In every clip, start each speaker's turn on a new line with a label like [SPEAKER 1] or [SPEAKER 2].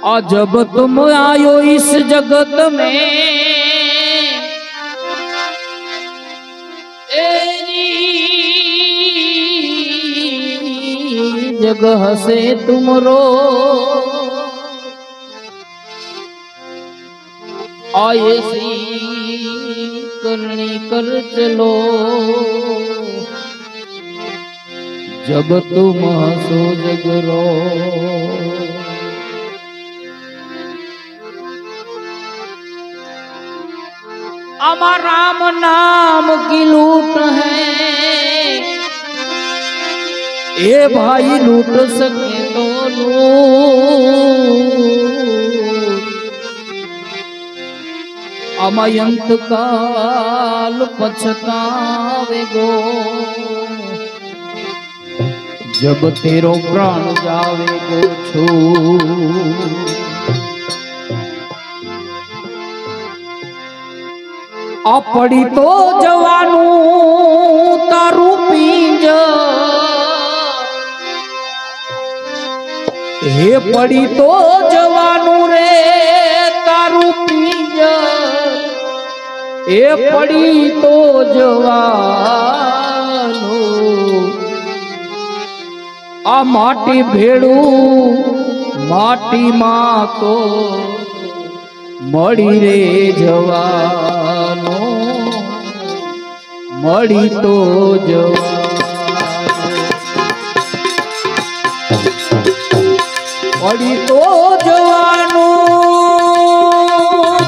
[SPEAKER 1] और जब तुम आयो इस जगत में जगह से तुम रो ऐसी करनी कर चलो जब तुम हंसो जग रो। अमर राम नाम की लूट है ए भाई लूट सके तो लूट अमयंत काल पछतावेगो जब तेरो प्राण जावेगो छू। पड़ी तो जवानू तारू पींज हे पड़ी तो जवानू रे तारू पींज ए पड़ी तो जवानू आ माटी भेड़ू माटी मां तो मड़ी रे जवानो मड़ी तो मड़ी तो जवानो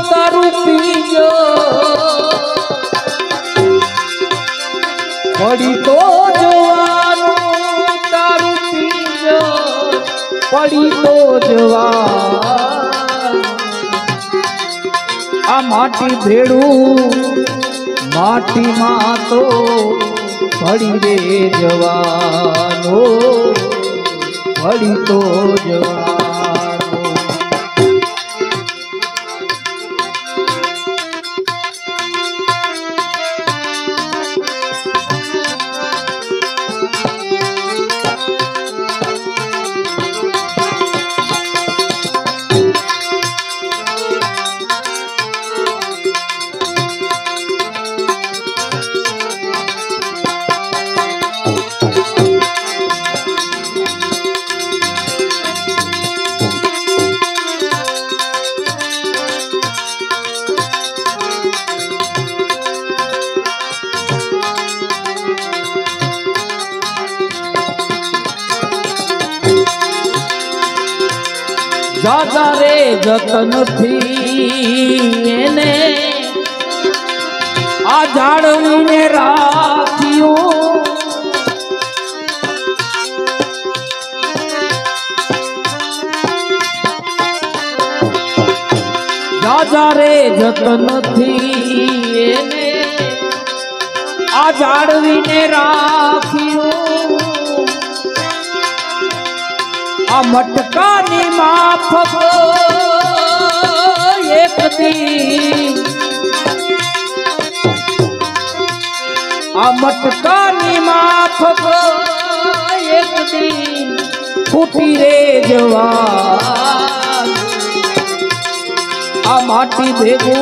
[SPEAKER 1] तारू पीजो मड़ी तो जवानो तारू पीजो पड़ी तो जवान आ माटी भेड़ू माटी मां तो पड़ी रे जवानो पड़ी तो जवानो। दादा रे जतन थी ने आ जाड़वीने राख्यो दादा रे जतन थी ने आ जाड़वीने राख्यो आ मटका नी माफक एक दी आ मटका नी माफक एक दी फूटी रे जवान आ माटी भेगो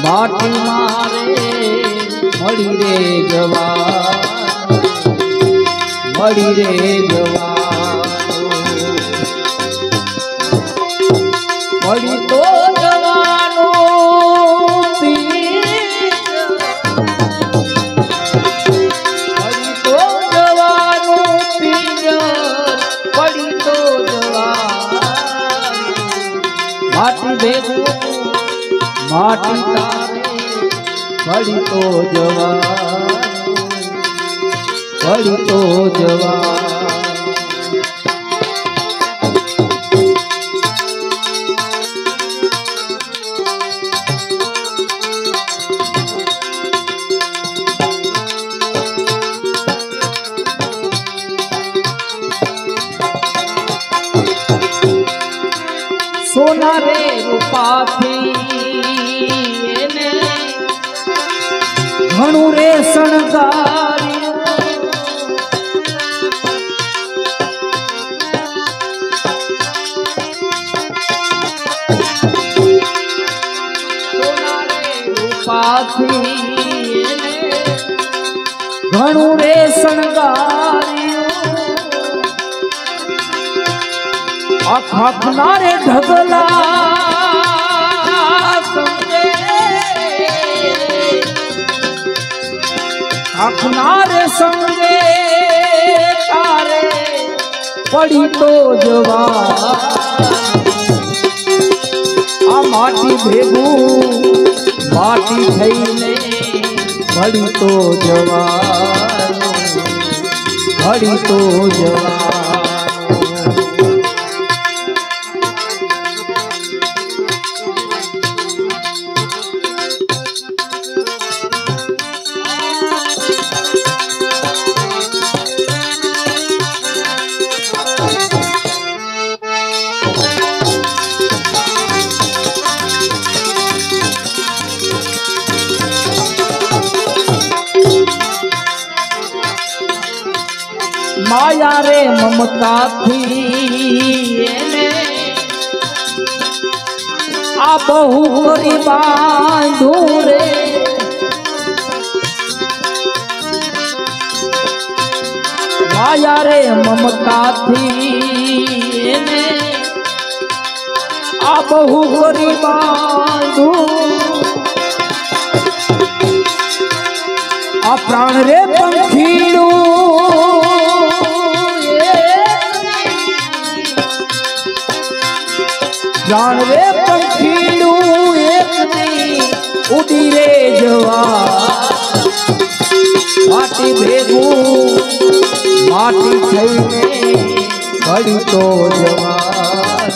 [SPEAKER 1] माटी मारे मड़ी रे जवान मड़ी रे जवान पड़ी तो जवानो पड़ी तो जवानो पड़ी तो जवान माटी भेगो माटी तारे पड़ी तो जवान पड़ी तो जवान। सोना रे रूपा थी घणु रे शणगारियो कृपाथी घणु रे शणगारियो अखखना रे ढगला समझे अखना रे समझे तारे पड़ी तो जवान आ माटी भेगू माटी थईने पड़ी तो जवान पड़ी तो जवान माया रे ममता थी आ बहु करी बांधू रे माया रे ममता थी आ बहु करी बांधू आ प्राण रे पंखीड़ू प्राण रे पंखीड़ू एक दी उड़ी रे जवान माटी भेगू माटी थईने घड़ी तो जवान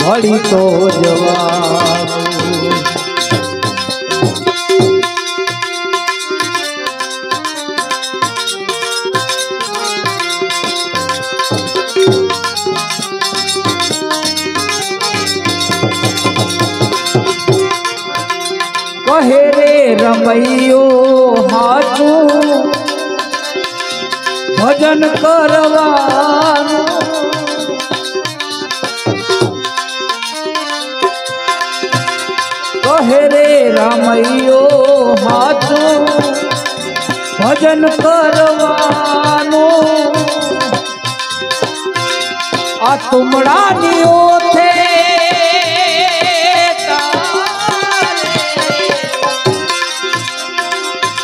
[SPEAKER 1] घड़ी तो जवान कहे रे रमैयो हाथू भजन करवानो कहे रे रमैयो हाथू भजन करवानो आ तुमड़ा नियो थे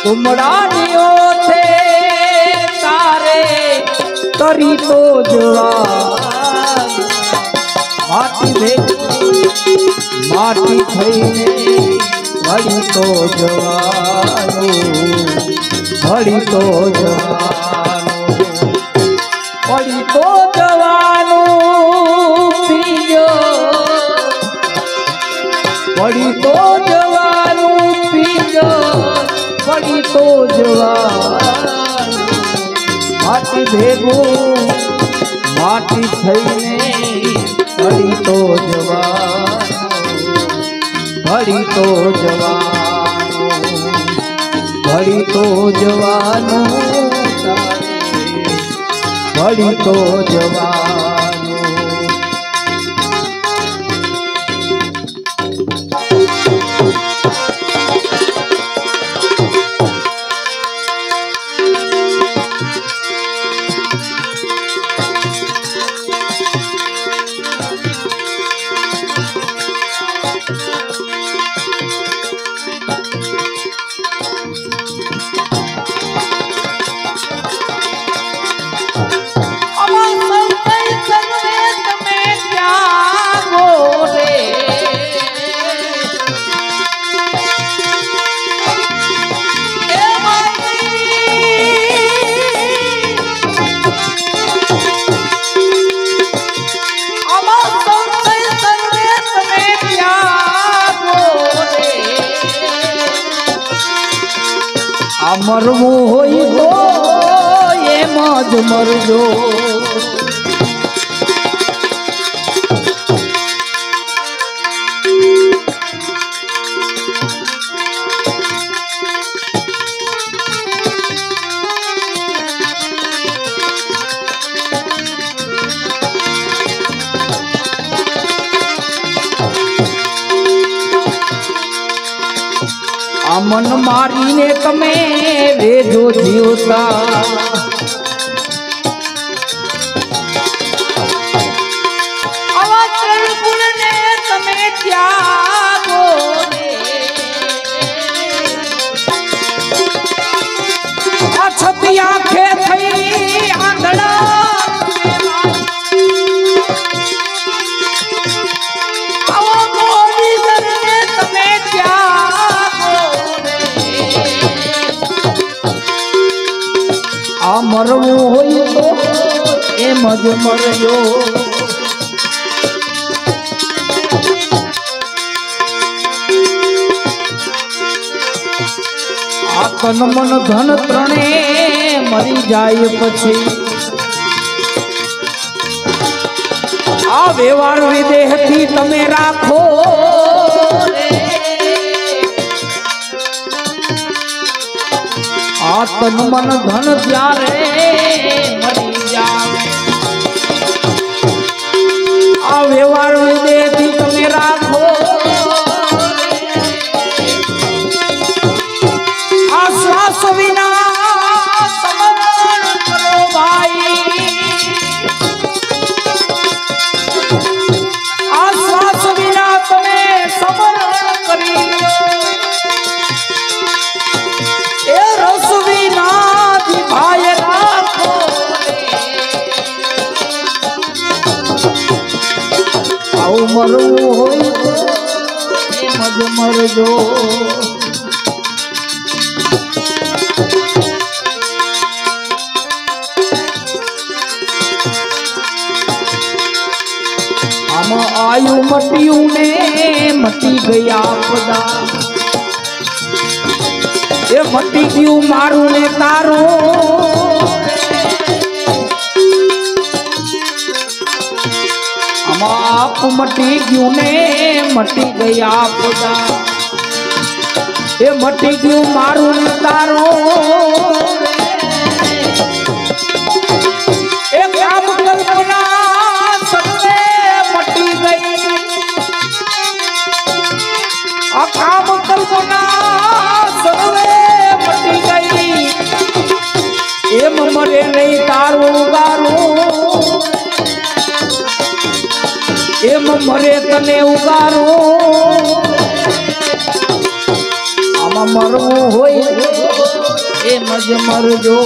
[SPEAKER 1] तुमड़ानियो थे तारे तरी तो जवान माटी भेगू माटी थईने घड़ी तो जवान घड़ी तो जवान घड़ी तो जवान पियो घड़ी तो जवान पियो पड़ी तो जवान माटी भेगू माटी थईने पड़ी तो जवान पड़ी तो जवान पड़ी तो जवान पड़ी तो जवान मरवो होई तो ये मौज मरजो मन मारी ने तमे रेजो जीवता मरवो होई तो एम ज मरजो आ तन मन धन त्रणे मरी जाय पछी आ व्यवहार विदेह थी तमे राखो तन मन धन त्यारे मरी जावे आ व्यवहार विदेही तमे राखो आ श्वास विना समरण करो भाई आ श्वास विना तमे समरण करी मरवो होई तो मज मरजो हम आयु मटियू ने मटी गया आपदा ये मटी क्यों मारू ने तारो आप मटी क्यों ने मटी गया आपदा ये मटी क्यों मारू तारो एक काम कल्पना सबसे मटी गई काम कल्पना सबसे मटी गई एम मरे नहीं तारो उगारो एम मरे तने उगारो आमा मरवो होई एम ज मरजो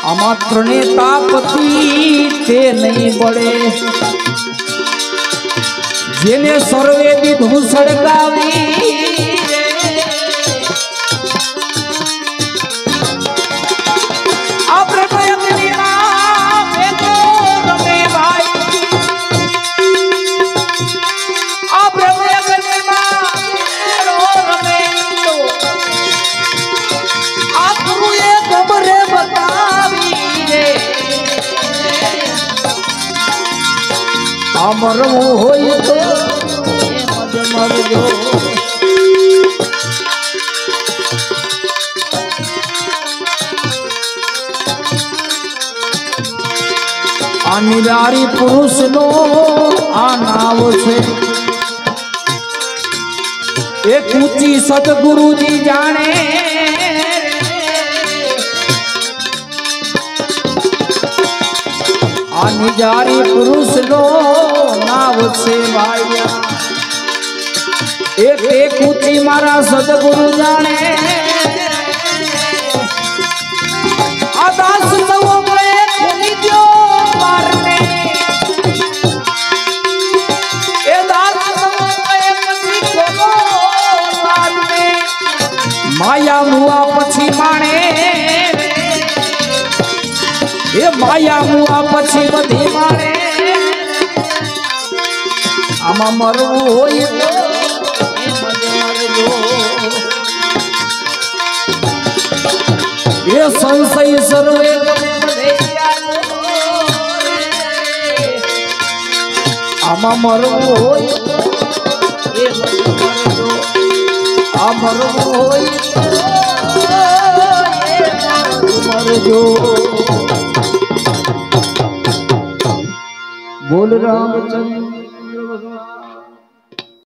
[SPEAKER 1] आमा त्रणे तापती ते नहीं बड़े जेने सर्वे विधु सड़गावी मरवो होई तो मज मरजो आ निरारी पुरुष नो आ नाव से एक ऊंची सतगुरु जी जाने निजारी पुरुष नो नाव से भाइया एक एक ऊंची मारा सदगुरु जाने आदास नव में खुली जो मारने ए दास नव में पछी खोलो मारने माया मुआ पछी माने ये माया मुआ पछी बधी मारे आमा मरवो होई तो मज मरजो ये संशय सर्वे आमा मरवो होई तो मज मरजो आ मरवो होई तो मरजो બોલ રામચંદ્ર ભગવાન